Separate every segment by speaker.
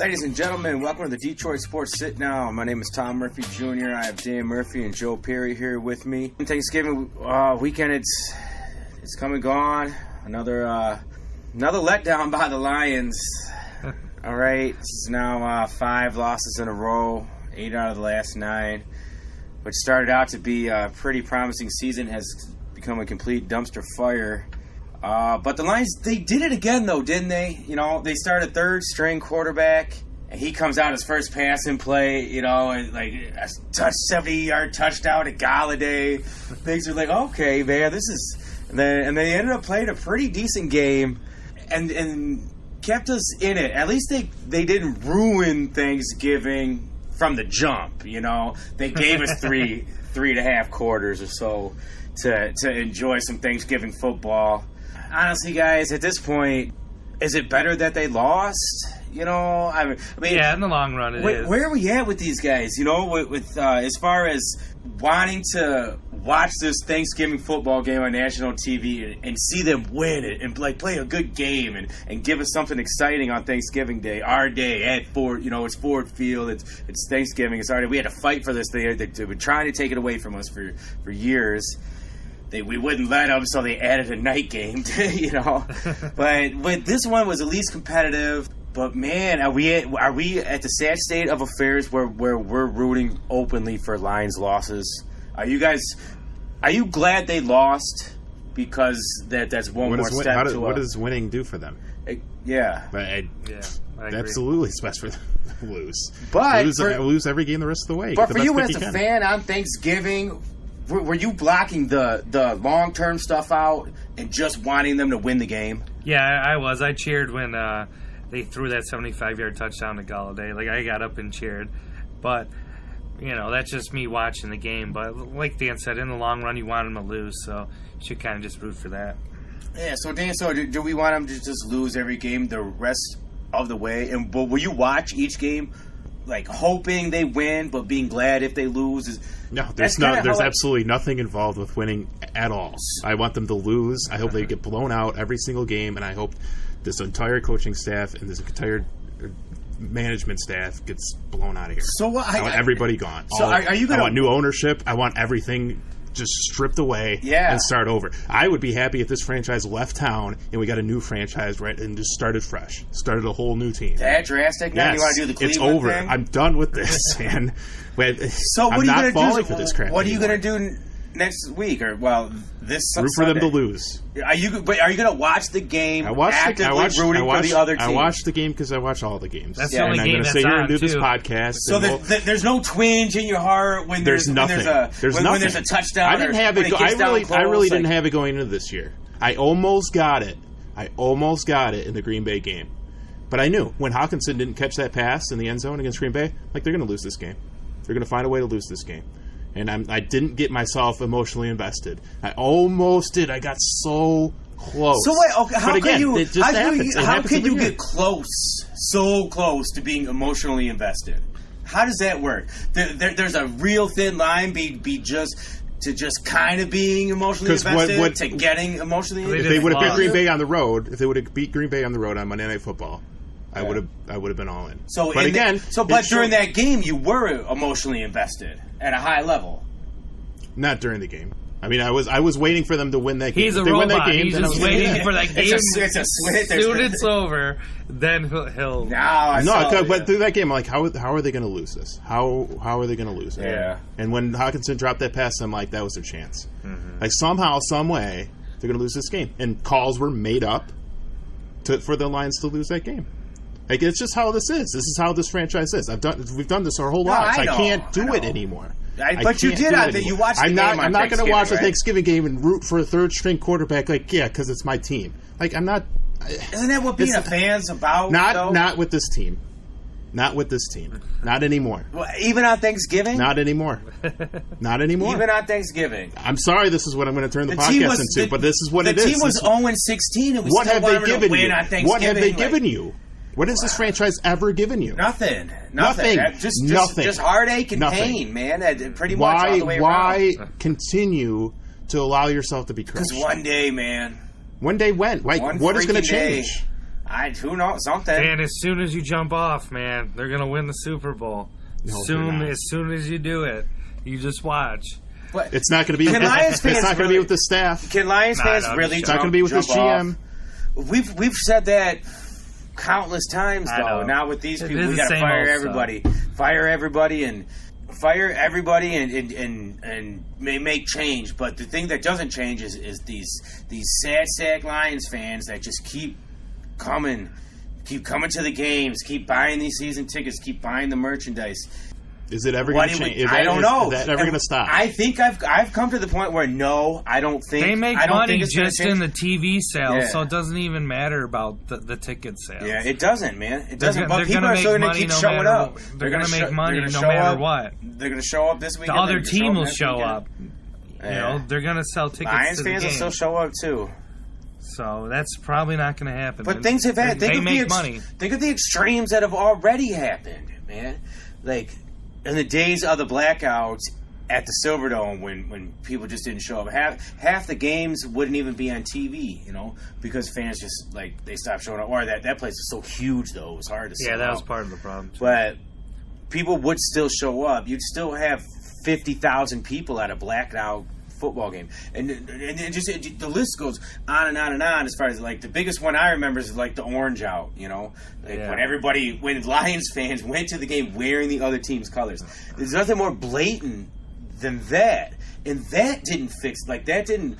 Speaker 1: Ladies and gentlemen, welcome to the Detroit Sports Sit Down. My name is Tom Murphy Jr. I have Dan Murphy and Joe Perry here with me. Thanksgiving weekend, it's come and gone. Another letdown by the Lions. All right, this is now 5 losses in a row, 8 out of the last 9. Which started out to be a pretty promising season has become a complete dumpster fire. But the Lions, they did it again, though, didn't they? You know, they started third string quarterback, and he comes out his first passing play, you know, and like a 70-yard touchdown to Galladay. Things are like, okay, man, this is. And they ended up playing a pretty decent game, and kept us in it. At least they didn't ruin Thanksgiving from the jump. You know, they gave us three and a half quarters or so to enjoy some Thanksgiving football. Honestly, guys, at this point, is it better that they lost? You know, I mean,
Speaker 2: yeah, in the long run, it is.
Speaker 1: Where are we at with these guys? You know, with as far as wanting to watch this Thanksgiving football game on national TV and see them win it and like play a good game and give us something exciting on Thanksgiving Day, our day at Ford. You know, it's Ford Field. It's Thanksgiving. It's our day. We had to fight for this thing. They were trying to take it away from us for years. We wouldn't let them, so they added a night game, you know. But this one was at least competitive. But man, are we at the sad state of affairs where we're rooting openly for Lions losses? Are you glad they lost? Because that's one more step to
Speaker 3: what does winning do for them?
Speaker 1: Yeah.
Speaker 3: I agree. Absolutely, it's best for them to lose.
Speaker 1: But
Speaker 3: lose every game the rest of the way.
Speaker 1: But for you as a fan on Thanksgiving, were you blocking the long-term stuff out and just wanting them to win the game?
Speaker 2: Yeah, I was. I cheered when they threw that 75-yard touchdown to Galladay. Like, I got up and cheered. But, you know, that's just me watching the game. But like Dan said, in the long run, you want them to lose, so you should kind of just root for that.
Speaker 1: Yeah, so Dan, do we want them to just lose every game the rest of the way? And will you watch each game, like, hoping they win, but being glad if they lose?
Speaker 3: No, there's absolutely nothing involved with winning at all. I want them to lose. I hope they get blown out every single game, and I hope this entire coaching staff and this entire management staff gets blown out of here.
Speaker 1: So what?
Speaker 3: I want everybody gone.
Speaker 1: So are you going
Speaker 3: I want new ownership. I want everything just stripped away and start over. I would be happy if this franchise left town and we got a new franchise and just started fresh. Started a whole new team.
Speaker 1: That drastic? Now you want to do the Cleveland
Speaker 3: It's over.
Speaker 1: thing?
Speaker 3: I'm done with this, man.
Speaker 1: So what
Speaker 3: I'm
Speaker 1: are you
Speaker 3: not falling for this crap
Speaker 1: What are you
Speaker 3: anymore.
Speaker 1: going to do next week? Or, this
Speaker 3: Root for them to lose.
Speaker 1: Are you going to watch the game rooting for the other team?
Speaker 3: I watch the game because I watch all the games.
Speaker 2: That's the only game
Speaker 3: I'm
Speaker 2: that's
Speaker 3: going to sit here
Speaker 2: on,
Speaker 3: and do this
Speaker 2: too.
Speaker 3: podcast.
Speaker 1: So there's no twinge in your heart when there's nothing. When there's a touchdown.
Speaker 3: I didn't have it. I really didn't have it going into this year. I almost got it. In the Green Bay game. But I knew when Hawkinson didn't catch that pass in the end zone against Green Bay, like, they're going to lose this game. They're going to find a way to lose this game. And I didn't get myself emotionally invested. I almost did. I got so close.
Speaker 1: So wait, okay, how can you get so close to being emotionally invested? How does that work? There's a real thin line be just kind of being emotionally invested to getting emotionally invested.
Speaker 3: If they would have beat Green Bay on the road, on Monday Night Football, I would have been all in.
Speaker 1: But during that game, you were emotionally invested at a high level.
Speaker 3: Not during the game. I mean, I was waiting for them to win that game.
Speaker 2: He's a robot. He's just waiting for that game.
Speaker 1: It's a switch.
Speaker 2: Soon it's over, then he'll.
Speaker 3: But through that game, I'm like, how are they going to lose this? How are they going to lose it?
Speaker 1: Yeah.
Speaker 3: And when Hawkinson dropped that pass, I'm like, that was their chance. Mm-hmm. Like, somehow, some way, they're going to lose this game. And calls were made up for the Lions to lose that game. Like, it's just how this is. This is how this franchise is. We've done this our whole lives. I can't do it anymore.
Speaker 1: But you did. You watched the game on
Speaker 3: I'm not going to watch
Speaker 1: a
Speaker 3: Thanksgiving game and root for a third-string quarterback. Like, yeah, because it's my team. Like, I'm not.
Speaker 1: Isn't that what being a fan's about?
Speaker 3: Not with this team. Not with this team. Not anymore.
Speaker 1: Well, even on Thanksgiving?
Speaker 3: Not anymore. Not anymore.
Speaker 1: Even on Thanksgiving.
Speaker 3: I'm sorry this is what I'm going to turn the podcast into, but this is what it is.
Speaker 1: The team was 0-16 and we still wanted to win on Thanksgiving.
Speaker 3: What have they given you? What has this franchise ever given you?
Speaker 1: Nothing. Just heartache and pain, man. Pretty much all the way around.
Speaker 3: Why continue to allow yourself to be crushed?
Speaker 1: Because one day, man.
Speaker 3: One day when? Like, what is going to change?
Speaker 1: Who knows, something.
Speaker 2: And as soon as you jump off, man, they're gonna win the Super Bowl.
Speaker 3: No,
Speaker 2: As soon as you do it, you just watch.
Speaker 1: But
Speaker 3: It's not going to be. It's not going to be with the staff.
Speaker 1: Can Lions fans
Speaker 2: no,
Speaker 1: really
Speaker 3: It's not going to be with this GM.
Speaker 1: We've said that countless times,
Speaker 2: I
Speaker 1: though.
Speaker 2: know.
Speaker 1: Now with these
Speaker 2: It
Speaker 1: people,
Speaker 2: is
Speaker 1: we
Speaker 2: the
Speaker 1: got to
Speaker 2: same
Speaker 1: fire
Speaker 2: old
Speaker 1: everybody, and make change. But the thing that doesn't change is these sad sack Lions fans that just keep coming to the games, keep buying these season tickets, keep buying the merchandise.
Speaker 3: Is it ever going to change?
Speaker 1: I don't know.
Speaker 3: Is that ever going to stop?
Speaker 1: I think I've come to the point where no, I don't think
Speaker 2: They make
Speaker 1: I don't
Speaker 2: money
Speaker 1: think it's gonna
Speaker 2: just
Speaker 1: change.
Speaker 2: in the TV sales,
Speaker 1: Yeah.
Speaker 2: so it doesn't even matter about the ticket sales.
Speaker 1: Yeah, it doesn't, man. It doesn't.
Speaker 2: They're
Speaker 1: But people
Speaker 2: gonna
Speaker 1: are
Speaker 2: make
Speaker 1: still going to
Speaker 2: money
Speaker 1: keep
Speaker 2: no
Speaker 1: showing
Speaker 2: matter
Speaker 1: up.
Speaker 2: what. They're gonna make money
Speaker 1: they're gonna
Speaker 2: no
Speaker 1: show
Speaker 2: matter
Speaker 1: up.
Speaker 2: what.
Speaker 1: They're going to show up this weekend.
Speaker 2: The other
Speaker 1: they're gonna
Speaker 2: team will
Speaker 1: next
Speaker 2: show
Speaker 1: weekend.
Speaker 2: up.
Speaker 1: Yeah.
Speaker 2: You know, they're going to sell tickets
Speaker 1: Lions
Speaker 2: to the
Speaker 1: fans
Speaker 2: game.
Speaker 1: will still show up too.
Speaker 2: So that's probably not going to happen.
Speaker 1: But things have had.
Speaker 2: They make money.
Speaker 1: Think of the extremes that have already happened, man. Like in the days of the blackouts at the Silverdome, when people just didn't show up, half the games wouldn't even be on TV, you know, because fans just they stopped showing up. Or that place was so huge, though, it was hard to sell.
Speaker 2: Yeah, that was
Speaker 1: out.
Speaker 2: part of the problem. Too.
Speaker 1: But people would still show up. You'd still have 50,000 people at a blackout football game, and just the list goes on and on and on. As far as the biggest one I remember is the orange out. You know, when Lions fans went to the game wearing the other team's colors. There's nothing more blatant than that, and that didn't fix that didn't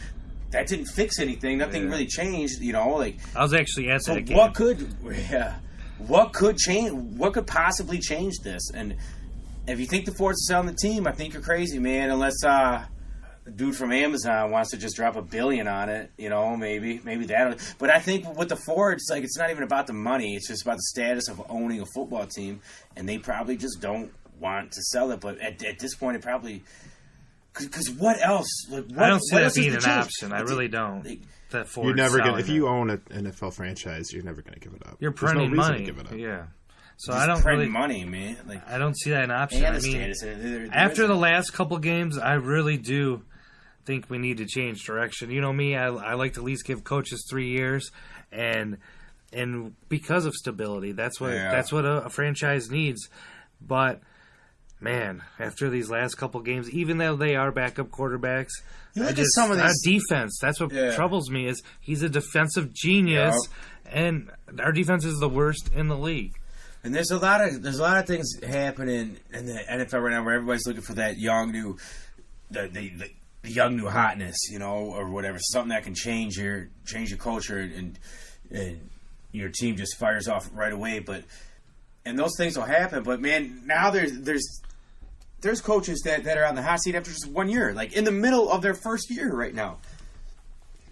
Speaker 1: fix anything. Nothing really changed. You know,
Speaker 2: I was actually at that game.
Speaker 1: what could change? What could possibly change this? And if you think the Fords are selling the team, I think you're crazy, man. Unless the dude from Amazon wants to just drop $1 billion on it, you know, maybe that. But I think with the Fords, it's not even about the money. It's just about the status of owning a football team, and they probably just don't want to sell it. But at this point, it probably because what else?
Speaker 2: I don't see that being an option. I really don't. That Ford
Speaker 3: You're never going.
Speaker 2: selling
Speaker 3: If you own an NFL franchise, you're never going to give it up.
Speaker 2: You're
Speaker 3: There's
Speaker 2: printing
Speaker 3: no reason
Speaker 2: money.
Speaker 3: to give it up.
Speaker 2: Yeah. So
Speaker 1: Just
Speaker 2: I don't
Speaker 1: print
Speaker 2: really.
Speaker 1: money, man.
Speaker 2: I don't see that an option.
Speaker 1: And
Speaker 2: I
Speaker 1: the
Speaker 2: mean,
Speaker 1: status. There
Speaker 2: after
Speaker 1: isn't.
Speaker 2: the last couple games, I really do think we need to change direction. You know me, I like to at least give coaches 3 years, and because of stability, that's what a franchise needs. But man, after these last couple games, even though they are backup quarterbacks,
Speaker 1: You look at some of
Speaker 2: our
Speaker 1: these
Speaker 2: defense. That's what troubles me. Is he's a defensive genius, and our defense is the worst in the league.
Speaker 1: And there's a lot of things happening in the NFL right now where everybody's looking for that young new, the young new hotness, you know, or whatever, something that can change your culture and your team just fires off right away. And those things will happen. But man, now there's coaches that are on the hot seat after just 1 year, in the middle of their first year right now.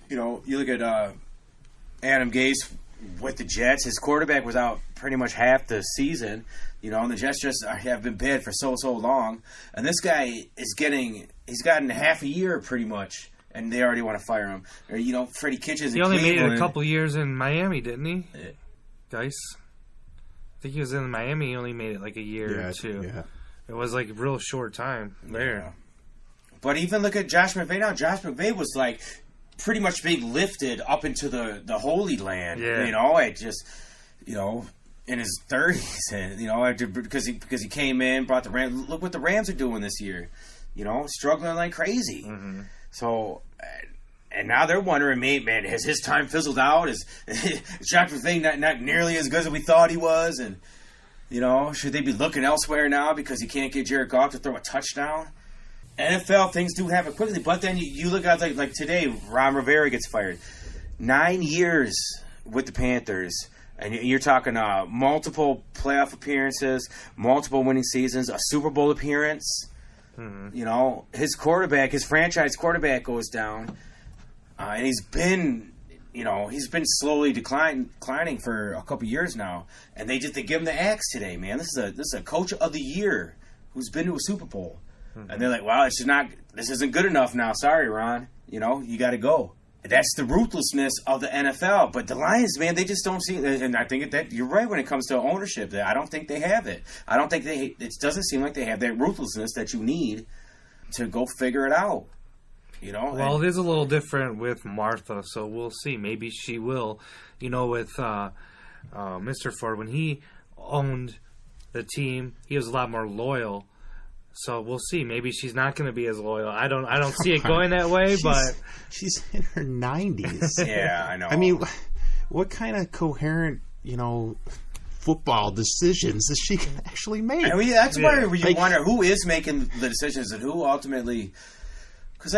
Speaker 1: You know, you look at Adam Gase with the Jets. His quarterback was out pretty much half the season, you know, and the Jets just have been bad for so long. And this guy he's gotten half a year pretty much, and they already want to fire him. Or, you know, Freddie Kitchens.
Speaker 2: He only made it a couple years in Miami, didn't he? Guys, I think he was in Miami. He only made it a year or two.
Speaker 3: Yeah.
Speaker 2: It was a real short time there.
Speaker 1: Yeah. But even look at Josh McVay now. Josh McVay was pretty much being lifted up into the Holy Land.
Speaker 2: Yeah.
Speaker 1: You know, in his 30s, and because he came in, brought the Rams. Look what the Rams are doing this year. You know, struggling like crazy.
Speaker 2: Mm-hmm.
Speaker 1: So, and now they're wondering, man, has his time fizzled out? Is Josh McVay not nearly as good as we thought he was? And you know, should they be looking elsewhere now because he can't get Jared Goff to throw a touchdown? NFL things do happen quickly, but then you look at like today, Ron Rivera gets fired. 9 years with the Panthers, and you're talking multiple playoff appearances, multiple winning seasons, a Super Bowl appearance. Mm-hmm. You know, his franchise quarterback goes down, and he's been slowly declining for a couple years now, and they give him the axe today, man. This is a coach of the year who's been to a Super Bowl. And they're like, "Wow, this isn't good enough now. Sorry, Ron. You know, you got to go." That's the ruthlessness of the NFL. But the Lions, man, they just don't see. And I think that you're right when it comes to ownership. I don't think they have it. I don't think it doesn't seem like they have that ruthlessness that you need to go figure it out. You know.
Speaker 2: Well, it is a little different with Martha, so we'll see. Maybe she will. You know, with Mr. Ford, when he owned the team, he was a lot more loyal. So we'll see. Maybe she's not going to be as loyal. I don't see it going that way. But
Speaker 3: she's in her 90s.
Speaker 1: Yeah, I know.
Speaker 3: I mean, what kind of coherent, football decisions does she actually make?
Speaker 1: I mean, that's why you wonder who is making the decisions and who ultimately. Because,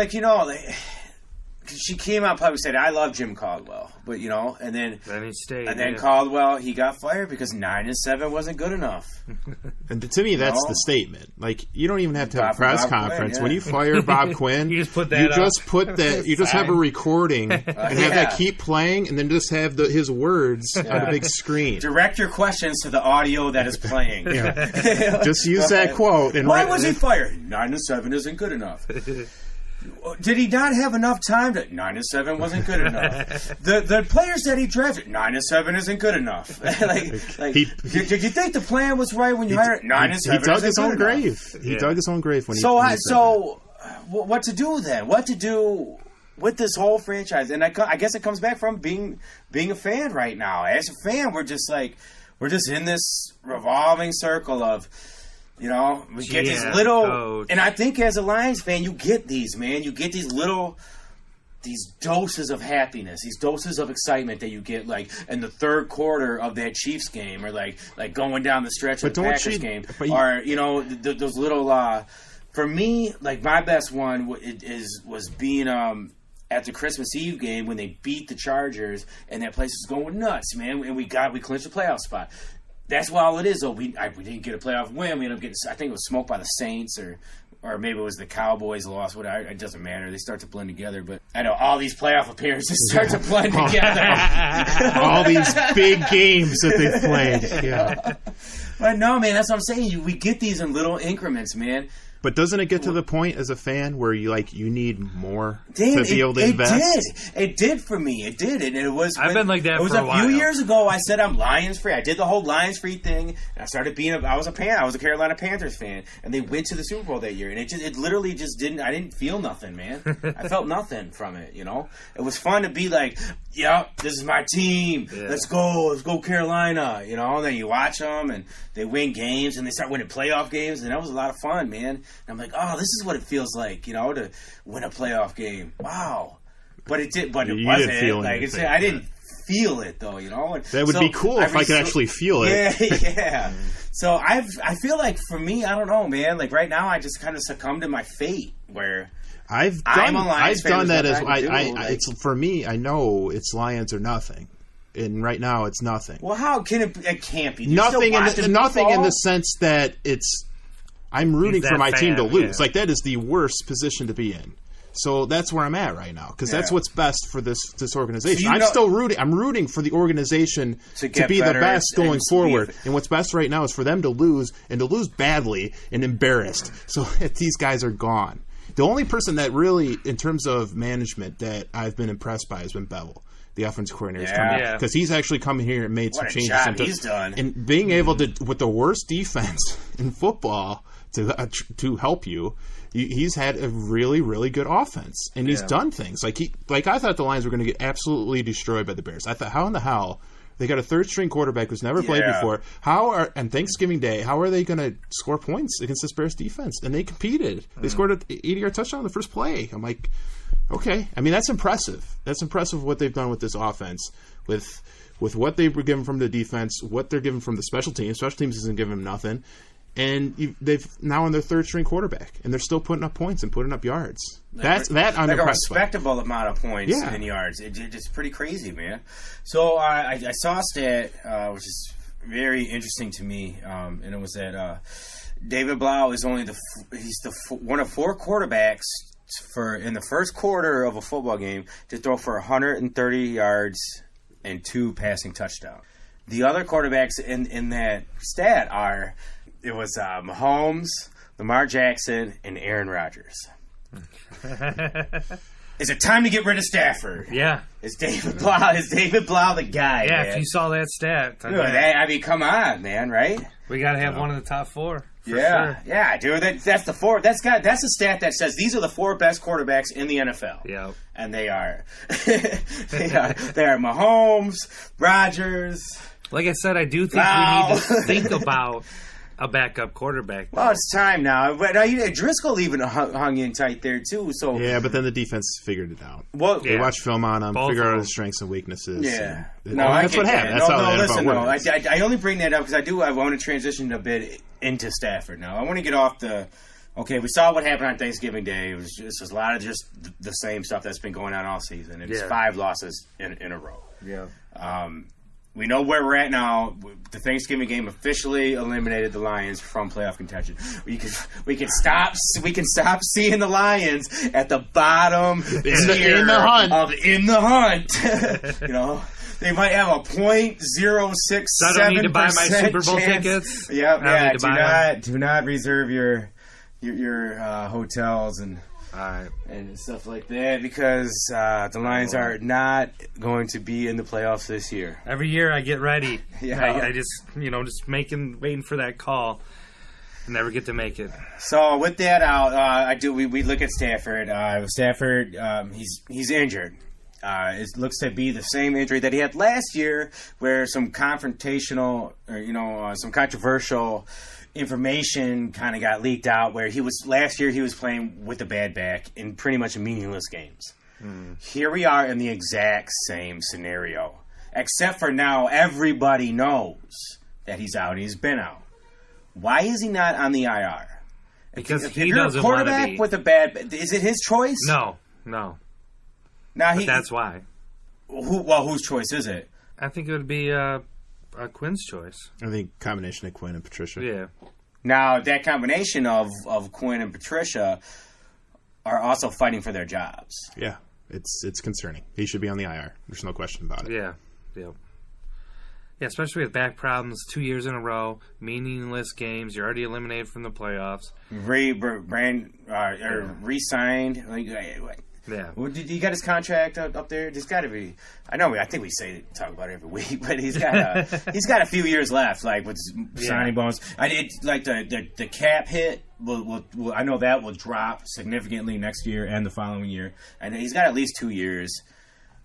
Speaker 1: she came out publicly and said, I love Jim Caldwell. But, and then
Speaker 2: he stayed.
Speaker 1: And then Caldwell, he got fired because 9-7 wasn't good enough.
Speaker 3: And to me, that's the statement. Like, you don't even have to have a press conference. When you fire Bob Quinn,
Speaker 2: you just put that
Speaker 3: you just have a recording and have that keep playing and then just have his words on a big screen.
Speaker 1: Direct your questions to the audio that is playing.
Speaker 3: Just use that quote. And
Speaker 1: why was he fired? 9-7 isn't good enough. Did he not have enough time? 9-7 wasn't good enough. The players that he drafted, 9-7 isn't good enough. Did you think the plan was right when you hired 9-7?
Speaker 3: He dug his own grave. He dug his own grave when he.
Speaker 1: So what to do then? What to do with this whole franchise? And I guess it comes back from being a fan right now. As a fan, we're just in this revolving circle of. We get these little, and I think as a Lions fan, you get these, man. You get these doses of happiness, these doses of excitement that you get, like in the third quarter of that Chiefs game, or like going down the stretch of the Packers game, or those little. For me, like my best one was being at the Christmas Eve game when they beat the Chargers, and that place was going nuts, man. And we clinched the playoff spot. That's why all it is, though. We didn't get a playoff win. We ended up getting, I think it was smoked by the Saints, or maybe it was the Cowboys lost. Whatever. It doesn't matter. They start to blend together. But I know all these playoff appearances start to blend together.
Speaker 3: All these big games that they played. Yeah.
Speaker 1: But no, man, that's what I'm saying. We get these in little increments, man.
Speaker 3: But doesn't it get to the point as a fan where you need more to be able to invest?
Speaker 1: It did for me. It did, and it was.
Speaker 2: I've been like that.
Speaker 1: It was
Speaker 2: for a
Speaker 1: few years ago. I said I'm Lions free. I did the whole Lions free thing, and I started being. I was a Carolina Panthers fan, and they went to the Super Bowl that year, and it literally just didn't. I didn't feel nothing, man. I felt nothing from it. It was fun to be like, yeah, this is my team. Yeah. Let's go Carolina. And then you watch them, and they win games, and they start winning playoff games, and that was a lot of fun, man. And I'm like, oh, this is what it feels like, to win a playoff game. Wow. But it did. But it wasn't. I didn't feel it though.
Speaker 3: That would be cool if I could actually feel it.
Speaker 1: Yeah. So I feel like for me, I don't know, man. Like right now, I just kind of succumbed to my fate where.
Speaker 3: I've done that as it's for me. I know it's Lions or nothing. And right now, it's nothing.
Speaker 1: Well, how can it can't be?
Speaker 3: Nothing in the sense that it's. I'm rooting for my team to lose. Yeah. Like, that is the worst position to be in. So that's where I'm at right now, because that's what's best for this organization. I'm still rooting. I'm rooting for the organization to be the best going forward. And what's best right now is for them to lose, and to lose badly and embarrassed. So these guys are gone. The only person that really, in terms of management, that I've been impressed by has been Bevel, the offensive coordinator, because he's actually come here and made some changes.
Speaker 1: Job he's done.
Speaker 3: And being able to, with the worst defense in football, to help you, he's had a really, really good offense, and he's done things like I thought the Lions were going to get absolutely destroyed by the Bears. I thought, how in the hell they got a third string quarterback who's never played before? And Thanksgiving Day, how are they going to score points against this Bears defense? And they competed. They scored an 80-yard touchdown on the first play. I'm like, okay. I mean, that's impressive. That's impressive what they've done with this offense, with what they were given from the defense, what they're given from the special teams. Special teams isn't giving them nothing. And they've now on their third string quarterback, and they're still putting up points and putting up yards. I'm
Speaker 1: like a respectable amount of points and yards. It's pretty crazy, man. So I saw a stat which is very interesting to me, and it was that David Blau is only one of four quarterbacks in the first quarter of a football game to throw for 130 yards and 2 passing touchdowns. The other quarterbacks in that stat are. It was Mahomes, Lamar Jackson, and Aaron Rodgers. Is it time to get rid of Stafford?
Speaker 2: Yeah.
Speaker 1: Is David Blau the guy?
Speaker 2: Yeah,
Speaker 1: man?
Speaker 2: If you saw that stat.
Speaker 1: I mean, come on, man, right?
Speaker 2: We got to have one of the top 4.
Speaker 1: Sure. Yeah, dude. That's the 4. That's the stat that says these are the 4 best quarterbacks in the NFL.
Speaker 2: Yeah.
Speaker 1: And they are. They are Mahomes, Rodgers.
Speaker 2: Like I said, I do think we need to think about a backup quarterback.
Speaker 1: Well, it's time now. But Driscoll even hung in tight there too. So
Speaker 3: yeah, but then the defense figured it out.
Speaker 1: Well,
Speaker 3: they watched film on him, figure out his strengths and weaknesses. Yeah, that's what happened. That's how
Speaker 1: listen, I only bring that up because I want to transition a bit into Stafford now. I want to get off the. Okay, we saw what happened on Thanksgiving Day. It was just a lot of just the same stuff that's been going on all season. It's 5 losses in a row.
Speaker 2: Yeah.
Speaker 1: We know where we're at now. The Thanksgiving game officially eliminated the Lions from playoff contention. We can stop seeing the Lions at the bottom tier
Speaker 3: in the hunt.
Speaker 1: In the hunt. You know. They might have a .067%.
Speaker 2: So I don't need to buy my Super Bowl tickets.
Speaker 1: Do not reserve your hotels and stuff like that because the Lions are not going to be in the playoffs this year.
Speaker 2: Every year I get ready. I just waiting for that call. Never get to make it.
Speaker 1: So with that out, we look at Stafford. Stafford, he's injured. It looks to be the same injury that he had last year, where some confrontational, or some controversial information kind of got leaked out. Where last year he was playing with a bad back in pretty much meaningless games. Here we are in the exact same scenario, except for now everybody knows that he's out. He's been out. Why is he not on the IR?
Speaker 2: Because
Speaker 1: if you're a quarterback with a bad, is it his choice?
Speaker 2: No.
Speaker 1: Now
Speaker 2: that's why.
Speaker 1: Whose choice is it?
Speaker 2: I think it would be Quinn's choice.
Speaker 3: I think combination of Quinn and Patricia.
Speaker 2: Yeah.
Speaker 1: Now that combination of Quinn and Patricia are also fighting for their jobs.
Speaker 3: Yeah, it's concerning. He should be on the IR. There's no question about it.
Speaker 2: Yeah. Yeah, especially with back problems 2 years in a row, meaningless games. You're already eliminated from the playoffs.
Speaker 1: Re-signed.
Speaker 2: Yeah.
Speaker 1: Well, did he got his contract up there? There's got to be. I think we talk about it every week, but he's got a few years left, like with signing bonus. The cap hit will I know that will drop significantly next year and the following year, and he's got at least 2 years.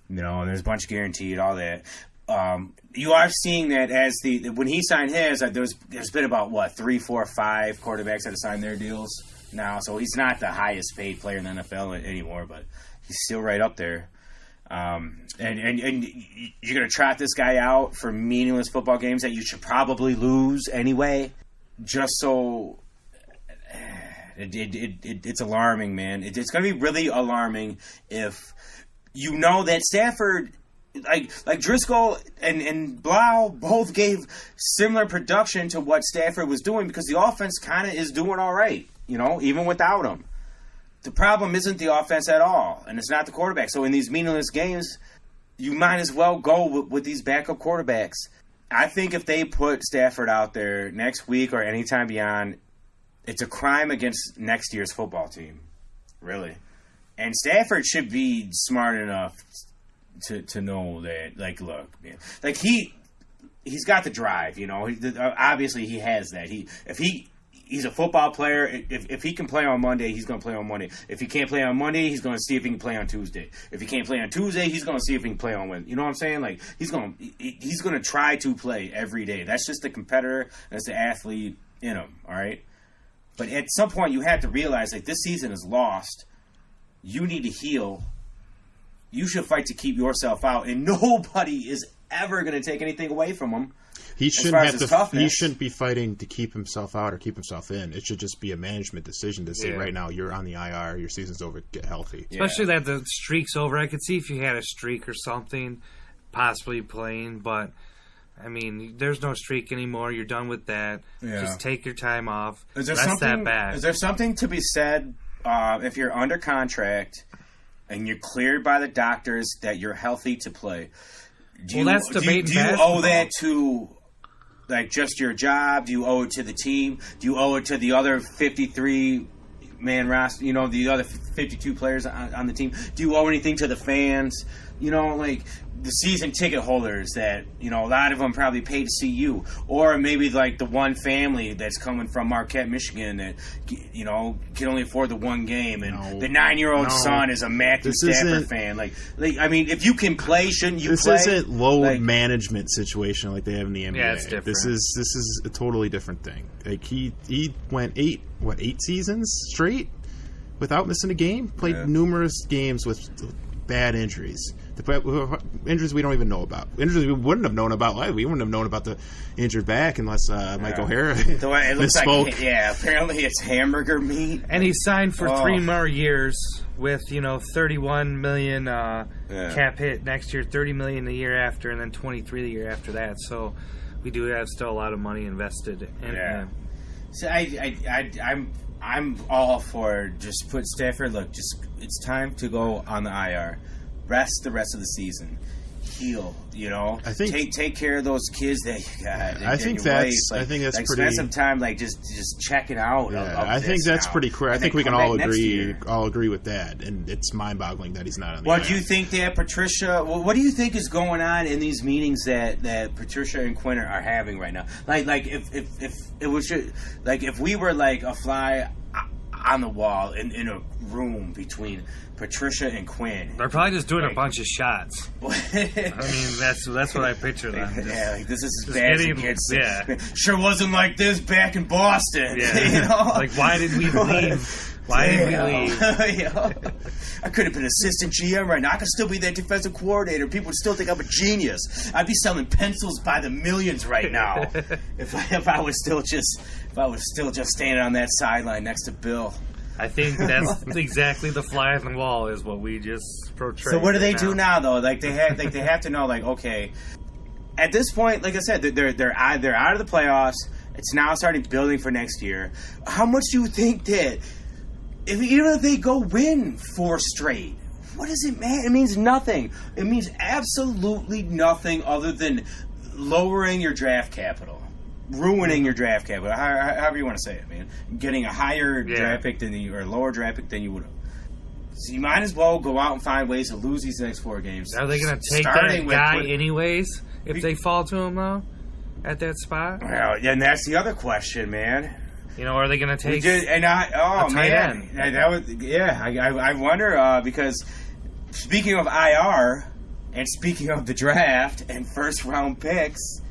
Speaker 1: And there's a bunch guaranteed, all that. You are seeing that as when he signed his, there's been about 3, 4, 5 quarterbacks that have signed their deals now, so he's not the highest paid player in the NFL anymore, but he's still right up there. And you're gonna trot this guy out for meaningless football games that you should probably lose anyway, just so. It's alarming, man. It's gonna be really alarming if that Stafford. Like Driscoll and Blau both gave similar production to what Stafford was doing because the offense kind of is doing all right, even without him. The problem isn't the offense at all, and it's not the quarterback. So in these meaningless games, you might as well go with these backup quarterbacks. I think if they put Stafford out there next week or anytime beyond, it's a crime against next year's football team, really. And Stafford should be smart enough to know that, look, man, he's got the drive, obviously he has that. He's a football player. If he can play on Monday, he's going to play on Monday. If he can't play on Monday, he's going to see if he can play on Tuesday. If he can't play on Tuesday, he's going to see if he can play on Wednesday. You know what I'm saying? He's going to try to play every day. That's just the competitor. That's the athlete in him, all right? But at some point, you have to realize, this season is lost. You need to heal. You should fight to keep yourself out, and nobody is ever going to take anything away from him.
Speaker 3: He shouldn't be fighting to keep himself out or keep himself in. It should just be a management decision to say, right now, you're on the IR, your season's over, get healthy.
Speaker 2: Especially that the streak's over. I could see if you had a streak or something, possibly playing, but, there's no streak anymore. You're done with that. Yeah. Just take your time off. Rest that back.
Speaker 1: Is there something to be said if you're under contract and you're cleared by the doctors that you're healthy to play? Do you owe that to just your job? Do you owe it to the team? Do you owe it to the other 53-man roster? The other 52 players on the team? Do you owe anything to the fans? you know, like the season ticket holders that, you know, a lot of them probably pay to see you, or maybe like the one family that's coming from Marquette, Michigan that, you know, can only afford the one game, and the 9-year-old son is a Matthew Stafford fan. Like, I mean, if you can play, shouldn't you play?
Speaker 3: This isn't load management situation like they have in the NBA.
Speaker 2: Yeah, it's different.
Speaker 3: This is a totally different thing. Like he went 8 seasons straight without missing a game. Played numerous games with bad injuries. The injuries we don't even know about. Injuries we wouldn't have known about. We wouldn't have known about the injured back unless Mike O'Hara misspoke.
Speaker 1: Apparently it's hamburger meat.
Speaker 2: And he signed for 3 more years with, you know, $31 million cap hit next year, $30 million the year after, and then $23 the year after that. So we do have still a lot of money invested in him.
Speaker 1: So I'm all for just put Stafford. Look, just it's time to go on the IR. Rest the rest of the season. Heal, you know.
Speaker 3: I think
Speaker 1: take care of those kids that you got.
Speaker 3: I think that's pretty.
Speaker 1: Spend some time, like just check it out.
Speaker 3: Yeah, I think that's pretty clear. I think we can all agree with that, and it's mind-boggling that he's not on the.
Speaker 1: What do you think that Patricia? What do you think is going on in these meetings that Patricia and Quinn are having right now? Like if it was like if we were like a fly on the wall in a room between Patricia and Quinn.
Speaker 2: They're probably just doing a bunch of shots. I mean, that's what I picture them.
Speaker 1: Like this is as bad as it gets. Sure wasn't like this back in Boston.
Speaker 2: Yeah.
Speaker 1: You know?
Speaker 2: Like, why did we leave? Why did we leave?
Speaker 1: I could have been assistant GM right now. I could still be that defensive coordinator. People would still think I'm a genius. I'd be selling pencils by the millions right now if I was still just standing on that sideline next to Bill.
Speaker 2: I think that's exactly the fly on the wall is what we just portrayed.
Speaker 1: So what do they do now though? Like they have to know, like, okay, at this point, like I said, they're out of the playoffs. It's now starting building for next year. How much do you think that even if they go win 4 straight, what does it mean? It means nothing. It means absolutely nothing other than lowering your draft capital. Ruining your draft capital, however you want to say it, man. Getting a higher draft pick or lower draft pick than you would have. So you might as well go out and find ways to lose these next 4 games.
Speaker 2: Are they going to take that guy anyways if they fall to him, though, at that spot?
Speaker 1: Well, and that's the other question, man.
Speaker 2: You know, are they going to take
Speaker 1: a tight end? I wonder, because speaking of IR and speaking of the draft and first-round picks,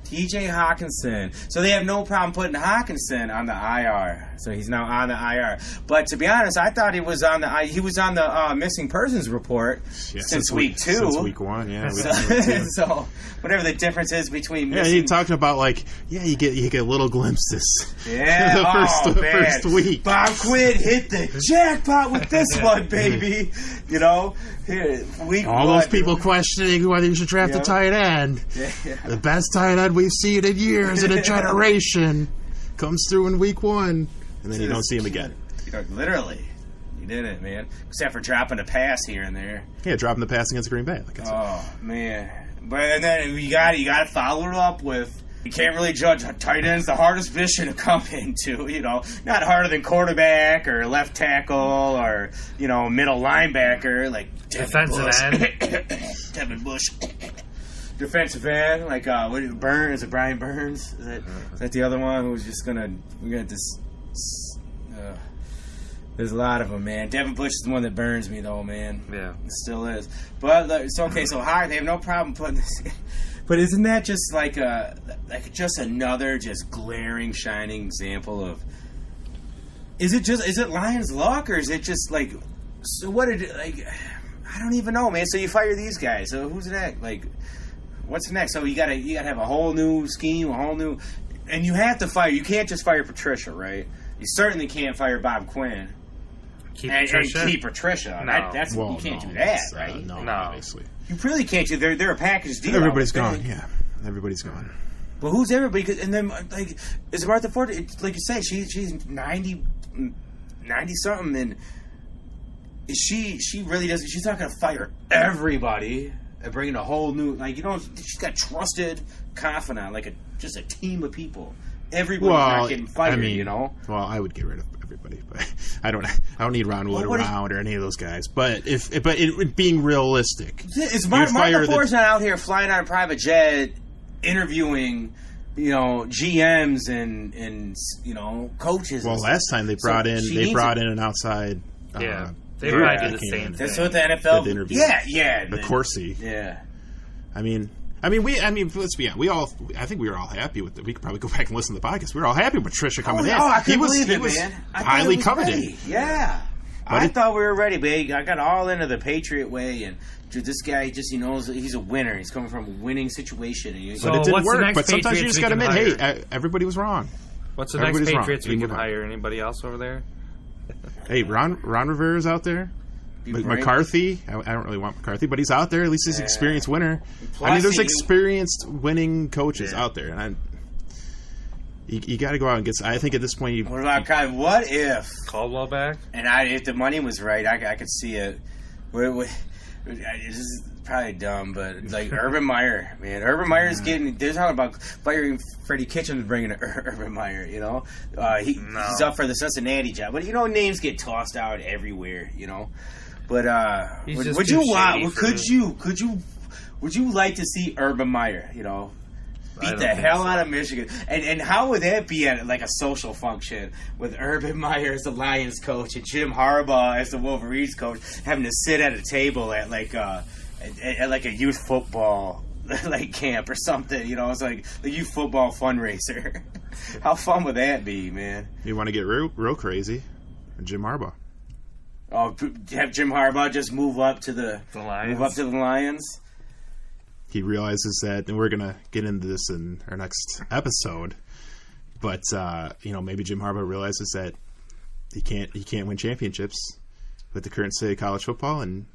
Speaker 1: TJ Hawkinson. So they have no problem putting Hawkinson on the IR. So he's now on the IR. But to be honest, I thought he was on the missing persons report since week 2.
Speaker 3: Since week 1, yeah.
Speaker 1: So whatever the difference is between missing.
Speaker 3: You're talking about you get little glimpses.
Speaker 1: Yeah,
Speaker 3: the first week.
Speaker 1: Bob Quinn hit the jackpot with this one, baby. You know,
Speaker 3: all those people questioning whether you should draft a tight end.
Speaker 1: Yeah.
Speaker 3: The best tight end we've seen in years, in a generation, comes through in week 1, and then you don't see him again.
Speaker 1: Literally, you did it, man. Except for dropping a pass here and there.
Speaker 3: Yeah, dropping the pass against Green Bay.
Speaker 1: Man, and then you got to follow it up with. You can't really judge tight end's the hardest position to come into, you know. Not harder than quarterback or left tackle or, you know, middle linebacker like
Speaker 2: defensive end.
Speaker 1: Devin Bush. Defensive end, like Burns. Is it Brian Burns? Is that the other one who's just we got this? There's a lot of them, man. Devin Bush is the one that burns me, though, man.
Speaker 2: Yeah,
Speaker 1: it still is. But it's okay. So they have no problem putting this. But isn't that just just another glaring, shining example of? Is it Lions luck, or is it just like? So what did I don't even know, man. So you fire these guys. So who's next? What's next? So you gotta have a whole new scheme, and you have to fire. You can't just fire Patricia, right? You certainly can't fire Bob Quinn. And keep Patricia.
Speaker 2: No.
Speaker 1: You can't do that, right?
Speaker 3: No, obviously.
Speaker 1: You really can't do. They're a package deal.
Speaker 3: Everybody's gone. Yeah, everybody's gone.
Speaker 1: Well, who's everybody? And then is Martha Ford? Like you say, she's 90 something, and she really doesn't. She's not going to fire everybody and bring in a whole new. She's got trusted confidant, just a team of people. Everybody's not getting fired. You know.
Speaker 3: Well, I would get rid of everybody, but I don't need Ron Wood around or any of those guys. But being realistic,
Speaker 1: is Mark LaFleur's not out here flying on a private jet, interviewing, GMs and coaches?
Speaker 3: Well, last time they brought in an outside.
Speaker 2: They probably do the same thing.
Speaker 1: That's what the NFL
Speaker 3: did.
Speaker 1: Yeah.
Speaker 3: The Corsi.
Speaker 1: Yeah.
Speaker 3: I mean, let's be honest. I think we were all happy with it. We could probably go back and listen to the podcast. We were all happy with Patricia coming in.
Speaker 1: I couldn't believe it, man.
Speaker 3: Highly coveted.
Speaker 1: Ready. Yeah. I thought we were ready, but I got all into the Patriot way, and this guy he knows he's a winner. He's coming from a winning situation.
Speaker 3: But it didn't work. But sometimes you just got to admit, hey, everybody was wrong.
Speaker 2: What's the next Patriots we can hire? Anybody else over there?
Speaker 3: Hey, Ron Rivera's out there. McCarthy, I don't really want McCarthy, but he's out there. At least he's an experienced winner. Plus, there's experienced winning coaches out there, and you got to go out and get. I think at this point,
Speaker 1: what about what if
Speaker 2: Caldwell back? And
Speaker 1: if the money was right, I could see it. This is probably dumb, but like Urban Meyer, man, Urban Meyer's getting. They're talking about firing Freddie Kitchens, bringing Urban Meyer. He's up for the Cincinnati job, but names get tossed out everywhere. But would you like to see Urban Meyer? Beat the hell out of Michigan, and how would that be at like a social function with Urban Meyer as the Lions coach and Jim Harbaugh as the Wolverines coach, having to sit at a table at like a youth football like camp or something? It's like the youth football fundraiser. How fun would that be, man?
Speaker 3: You want to get real crazy? Jim Harbaugh.
Speaker 1: Oh, have Jim Harbaugh just move up to the Lions.
Speaker 3: He realizes that, and we're going to get into this in our next episode, but maybe Jim Harbaugh realizes that he can't win championships with the current state of college football, and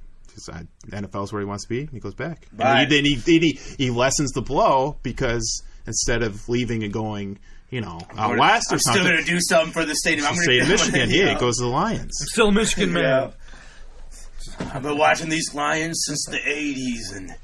Speaker 3: NFL is where he wants to be, and he goes back. And he lessens the blow because instead of leaving and going, out west or something,
Speaker 1: still going to do something for the state of
Speaker 3: Michigan. Yeah, it goes to the Lions.
Speaker 2: I'm still a Michigan man.
Speaker 1: I've been watching these Lions since the 80s, and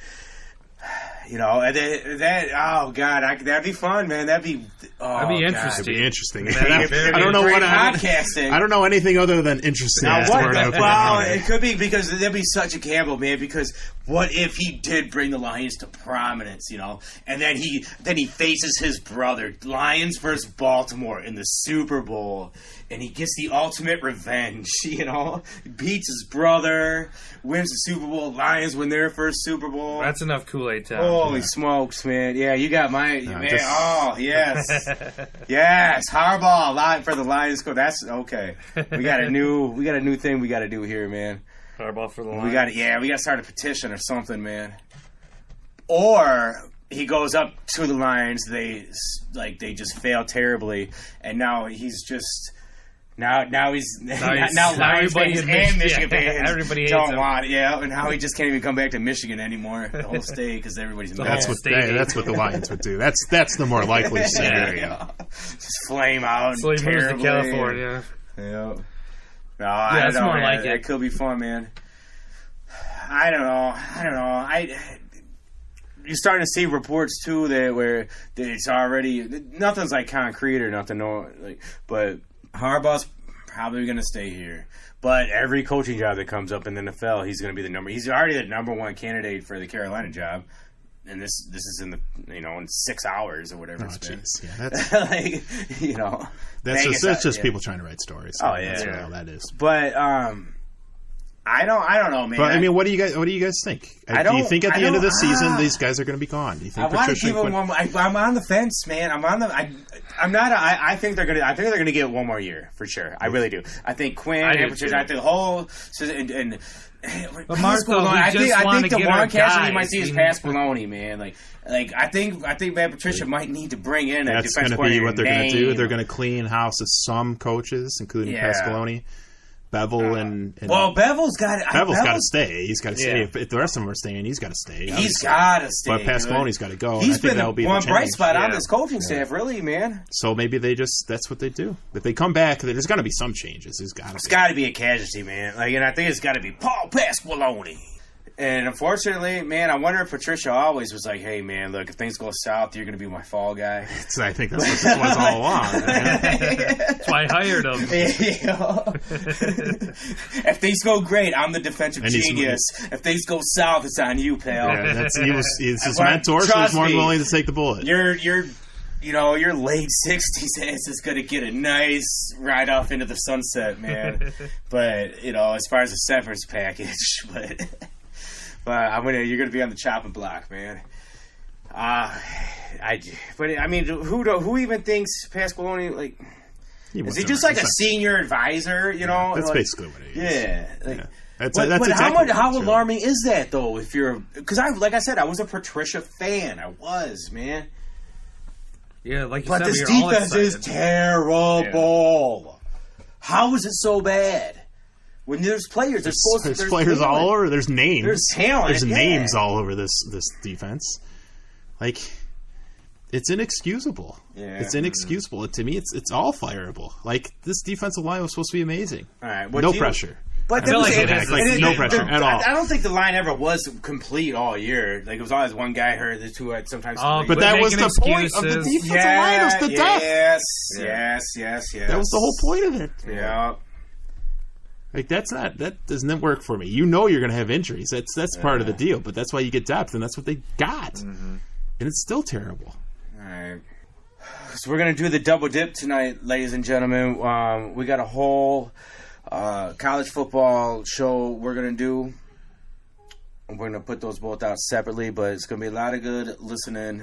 Speaker 1: that'd be fun, man. That'd be
Speaker 2: interesting.
Speaker 3: That'd be interesting. I don't know what podcasting. I don't know anything other than interesting.
Speaker 1: It could be because that'd be such a gamble, man. Because what if he did bring the Lions to prominence, and then he faces his brother, Lions versus Baltimore in the Super Bowl, and he gets the ultimate revenge, beats his brother, wins the Super Bowl, Lions win their first Super Bowl.
Speaker 2: That's enough Kool-Aid time.
Speaker 1: Holy smokes, man. Yeah, you got oh, yes. Yes, Harbaugh live for the Lions. That's okay. We got a new thing we got to do here, man.
Speaker 2: Harbaugh for the Lions.
Speaker 1: We got to start a petition or something, man. Or he goes up to the Lions, they just fail terribly, and now he's just now Lions fans and Michigan fans
Speaker 2: everybody
Speaker 1: don't want and now he just can't even come back to Michigan anymore, the whole state, because everybody's mad.
Speaker 3: That's what the Lions would do. That's the more likely scenario.
Speaker 1: Just flame out.
Speaker 2: So he moves to California.
Speaker 1: Yeah. No, I don't know, more man. Like it. It could be fun, man. I don't know. You're starting to see reports too that it's already nothing's like concrete or nothing. But Harbaugh's probably going to stay here. But every coaching job that comes up in the NFL, he's going to be he's already the number one candidate for the Carolina job. And this is in in 6 hours or whatever it's been.
Speaker 3: Yeah, that's that's just people trying to write stories.
Speaker 1: Oh yeah,
Speaker 3: that's really all that is.
Speaker 1: But I don't know, man.
Speaker 3: But I mean, what do you guys think? Do you think at the end of the season these guys are going to be gone? Do you think
Speaker 1: I want to give them one more. I'm on the fence, man. I think they're going to get one more year for sure. I really do. I think Quinn and Patricia. I think the whole and
Speaker 2: but Marco, I think
Speaker 1: the one catch you might see is Pasqualoni, man. I think Matt Patricia might need to bring in a defense coordinator. That's going to be what
Speaker 3: they're going to do. They're going to clean house of some coaches, including Pasqualoni. Bevel and
Speaker 1: Bevel's got
Speaker 3: to stay. He's got to stay. If the rest of them are staying, he's got to stay.
Speaker 1: He's got to stay.
Speaker 3: But Pasqualoni's got to go.
Speaker 1: He's been one bright spot on this coaching staff, really, man.
Speaker 3: So maybe that's what they do. If they come back, there's got to be some changes. It's got to be a
Speaker 1: casualty, man. And I think it's got to be Paul Pasqualoni. And unfortunately, man, I wonder if Patricia always was like, "Hey, man, look, if things go south, you're going to be my fall guy."
Speaker 3: I think that's what it was all along.
Speaker 2: That's why I hired him.
Speaker 1: If things go great, I'm the defensive genius. If things go south, it's on you, pal.
Speaker 3: Yeah, his mentor, so he's more than willing to take the bullet.
Speaker 1: Your late 60s ass is going to get a nice ride off into the sunset, man. But, as far as the severance package, but you're going to be on the chopping block, man. Who even thinks Pasqualoni, like, is he just like a senior advisor,
Speaker 3: That's basically what he is.
Speaker 1: Yeah.
Speaker 3: Yeah.
Speaker 1: But how alarming is that, though, if you're... Because, like I said, I was a Patricia fan. I was, man.
Speaker 2: Yeah, like you
Speaker 1: but
Speaker 2: said,
Speaker 1: this defense is terrible. Yeah. How is it so bad? When there's players, there's
Speaker 3: players
Speaker 1: talent.
Speaker 3: all over. There's names.
Speaker 1: There's talent.
Speaker 3: There's names all over this defense. Like, it's inexcusable.
Speaker 1: Yeah.
Speaker 3: It's inexcusable. To me, it's all fireable. Like, this defensive line was supposed to be amazing.
Speaker 1: All right.
Speaker 3: No pressure.
Speaker 1: But
Speaker 2: no
Speaker 3: pressure at all.
Speaker 1: I don't think the line ever was complete all year. Like, it was always one guy hurt, the two had sometimes.
Speaker 3: But that was the point of the defensive line. It was the depth.
Speaker 1: Yes.
Speaker 3: That was the whole point of it.
Speaker 1: Yeah.
Speaker 3: Like, that doesn't work for me. You're going to have injuries. That's part of the deal. But that's why you get depth, and that's what they got. Mm-hmm. And it's still terrible.
Speaker 1: All right. So we're going to do the double dip tonight, ladies and gentlemen. We got a whole college football show we're going to do. We're going to put those both out separately, but it's going to be a lot of good listening.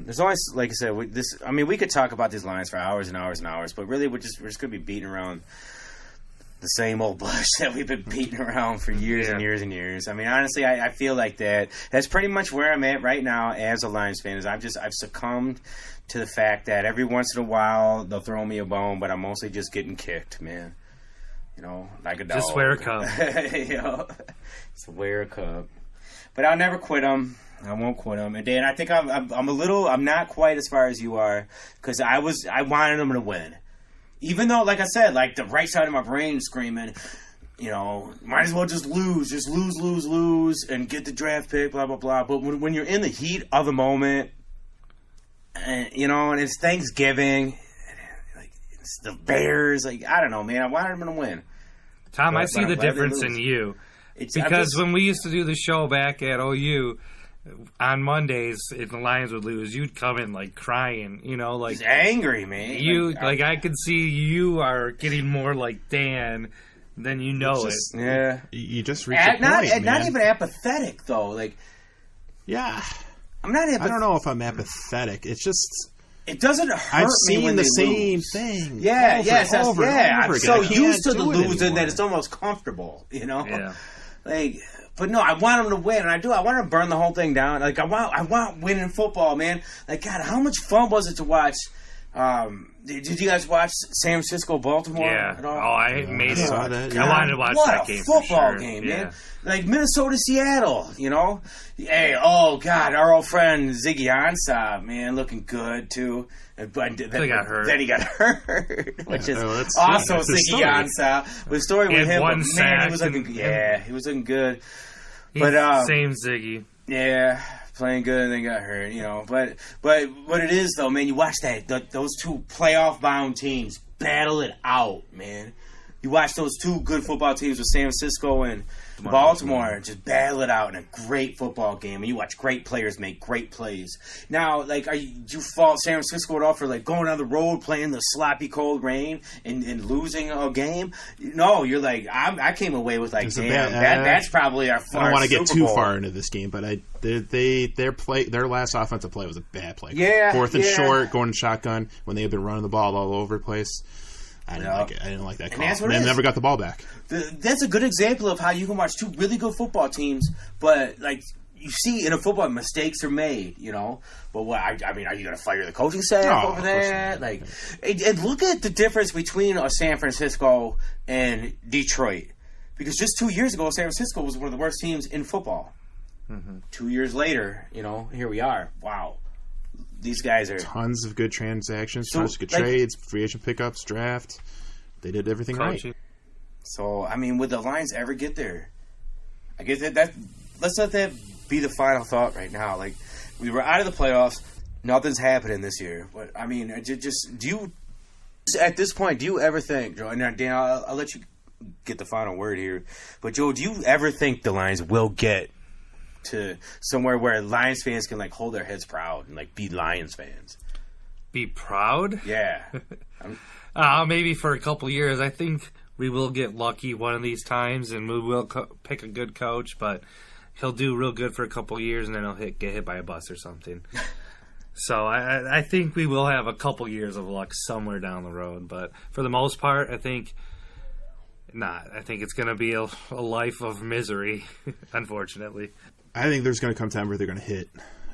Speaker 1: There's always, like I said, we could talk about these lines for hours and hours and hours, but really we're just going to be beating around the same old bush that we've been beating around for years and years and years. I mean, honestly, I feel like that's pretty much where I'm at right now as a Lions fan. Is I've succumbed to the fact that every once in a while they'll throw me a bone, but I'm mostly just getting kicked, man. Like a dog.
Speaker 2: Just wear a cup.
Speaker 1: Just wear a cup. But I'll never quit them. I won't quit them. And Dan, I think I'm not quite as far as you are, because I wanted them to win. Even though, like I said, like the right side of my brain screaming, might as well just lose, and get the draft pick, blah, blah, blah. But when you're in the heat of the moment, and it's Thanksgiving, like it's the Bears, like, I don't know, man. I wanted them to win.
Speaker 2: Tom, I see the difference in you. Because when we used to do the show back at OU, on Mondays, if the Lions would lose, you'd come in like crying, like
Speaker 1: he's angry, man.
Speaker 2: I could see you are getting more like Dan than it.
Speaker 1: Yeah,
Speaker 3: you just reach a point, man.
Speaker 1: Not even apathetic though. Like,
Speaker 3: yeah,
Speaker 1: I'm not. I
Speaker 3: don't know if I'm apathetic. It's just.
Speaker 1: It doesn't hurt
Speaker 3: I've
Speaker 1: me
Speaker 3: seen
Speaker 1: when
Speaker 3: the
Speaker 1: they
Speaker 3: same
Speaker 1: lose.
Speaker 3: thing.
Speaker 1: Yeah,
Speaker 3: over
Speaker 1: I'm
Speaker 3: again.
Speaker 1: so used to the losing that it's almost comfortable,
Speaker 2: Yeah.
Speaker 1: Like, but no, I want them to win, and I do. I want to burn the whole thing down. Like, I want winning football, man. Like, God, how much fun was it to watch? Did you guys watch San Francisco Baltimore?
Speaker 2: Yeah.
Speaker 1: At all?
Speaker 2: I made it.
Speaker 3: I that,
Speaker 2: I wanted to watch that game.
Speaker 1: What a football
Speaker 2: for sure.
Speaker 1: game,
Speaker 2: yeah.
Speaker 1: man! Like Minnesota, Seattle. Hey, oh God, our old friend Ziggy Ansah, man, looking good too. But then
Speaker 2: he got hurt.
Speaker 1: Then he got hurt, which is
Speaker 3: that's
Speaker 1: Ziggy Ansah. The story with him, but man, he was looking. He was looking good. But
Speaker 2: same Ziggy.
Speaker 1: Yeah. Playing good and then got hurt, But what it is though, man, you watch those two playoff bound teams battle it out, man. You watch those two good football teams with San Francisco and Baltimore just battle it out in a great football game, and you watch great players make great plays. Now, like, do you fault San Francisco at all for like going on the road, playing the sloppy cold rain, and losing a game? No, you're like, I came away with like, damn, that's probably our.
Speaker 3: I don't want to get too far into this game, but their last offensive play was a bad play.
Speaker 1: Yeah,
Speaker 3: 4th and short, going shotgun when they had been running the ball all over the place. I didn't like it. I didn't like that call. They never got the ball back.
Speaker 1: That's a good example of how you can watch two really good football teams, but like you see in a football, mistakes are made, But what I mean, are you going to fire the coaching staff over that? Like, and look at the difference between San Francisco and Detroit, because just 2 years ago, San Francisco was one of the worst teams in football. Mm-hmm. 2 years later, here we are. Wow. These guys are...
Speaker 3: Tons of good transactions, tons of good trades, free agent pickups, draft. They did everything right.
Speaker 1: So, I mean, would the Lions ever get there? I guess let's let that be the final thought right now. Like, we were out of the playoffs. Nothing's happening this year. But, I mean, just do you, at this point, do you ever think, Joe, and Dan, I'll let you get the final word here, but, Joe, do you ever think the Lions will get to somewhere where Lions fans can, like, hold their heads proud and, like, be Lions fans?
Speaker 2: Be proud?
Speaker 1: Yeah.
Speaker 2: Maybe for a couple years. I think we will get lucky one of these times, and we will pick a good coach, but he'll do real good for a couple years, and then he'll get hit by a bus or something. So I think we will have a couple years of luck somewhere down the road. But for the most part, I think not. I think it's going to be a life of misery, unfortunately.
Speaker 3: I think there's going to come a time where they're going to hit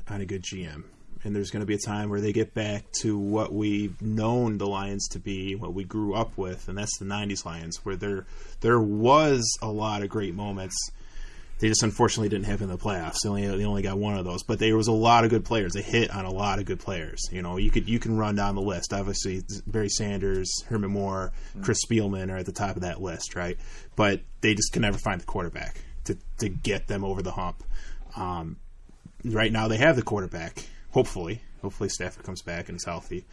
Speaker 3: on a good GM. And there's going to be a time where they get back to what we've known the Lions to be, what we grew up with, and that's the 90s Lions, where there was a lot of great moments. They just unfortunately didn't have in the playoffs. They only got one of those, but there was a lot of good players. They hit on a lot of good players. You know, you can run down the list. Obviously, Barry Sanders, Herman Moore, Chris Spielman are at the top of that list, right? But they just can never find the quarterback to get them over the hump. Right now, they have the quarterback. Hopefully Stafford comes back and is healthy.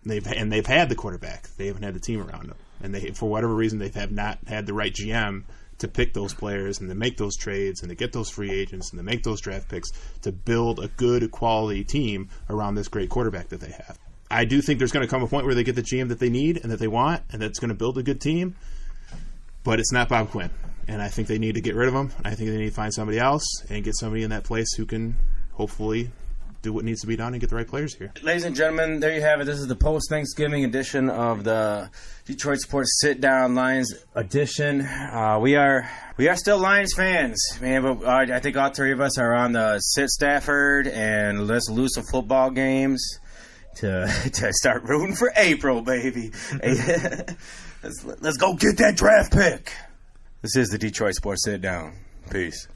Speaker 3: They've had the quarterback. They haven't had the team around them, and for whatever reason they have not had the right GM to pick those players and to make those trades and to get those free agents and to make those draft picks to build a good quality team around this great quarterback that they have. I do think there's going to come a point where they get the GM that they need and that they want and that's going to build a good team, but it's not Bob Quinn. And I think they need to get rid of him. I think they need to find somebody else and get somebody in that place who can hopefully do what needs to be done and get the right players here.
Speaker 1: Ladies and gentlemen, there you have it. This is the post-Thanksgiving edition of the Detroit Sports Sit Down Lions edition. We are still Lions fans, man, but I think all three of us are on the sit Stafford and let's lose some football games to start rooting for April, baby. Let's go get that draft pick. This is the Detroit Sports Sit Down. Peace.